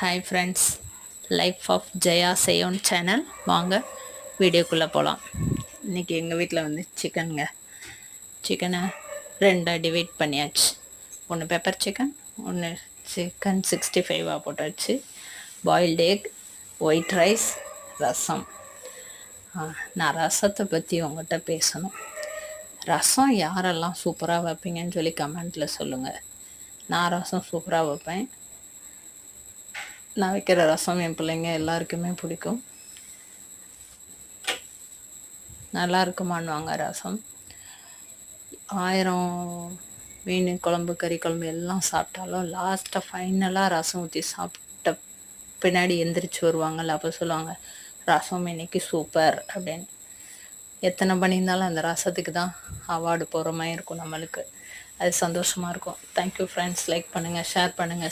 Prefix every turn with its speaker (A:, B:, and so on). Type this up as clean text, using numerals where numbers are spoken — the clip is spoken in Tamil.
A: Hi friends, life of Jaya Seyon channel. வாங்க வீடியோக்குள்ளே போகலாம். இன்றைக்கி எங்கள் வீட்டில் வந்து சிக்கனை ரெண்டாக டிவைட் பண்ணியாச்சு. ஒன்று பெப்பர் சிக்கன், ஒன்று சிக்கன் 65 போட்டாச்சு. பாயில்டு எக், ஒயிட் ரைஸ், ரசம். நான் ரசத்தை பற்றி உங்கள்கிட்ட பேசணும். ரசம் யாரெல்லாம் சூப்பராக வைப்பீங்கன்னு சொல்லி கமெண்ட்டில் சொல்லுங்கள். நான் ரசம் சூப்பராக வைப்பேன். நான் வைக்கிற ரசம் என் பிள்ளைங்க எல்லாருக்குமே பிடிக்கும். நல்லா இருக்குமான்னுவாங்க. ரசம் 1000 மீன் குழம்பு, கறி குழம்பு எல்லாம் சாப்பிட்டாலும் லாஸ்ட்டாக ஃபைனலாக ரசம் ஊற்றி சாப்பிட்ட பின்னாடி எந்திரிச்சு வருவாங்கள்ல, அப்போ சொல்லுவாங்க ரசம் இன்னைக்கு சூப்பர் அப்படின்னு. எத்தனை பண்ணியிருந்தாலும் அந்த ரசத்துக்கு தான் அவார்டு போகிற மாதிரி இருக்கும் நம்மளுக்கு. அது சந்தோஷமாக இருக்கும். Thank you friends. லைக் பண்ணுங்கள், ஷேர் பண்ணுங்கள்.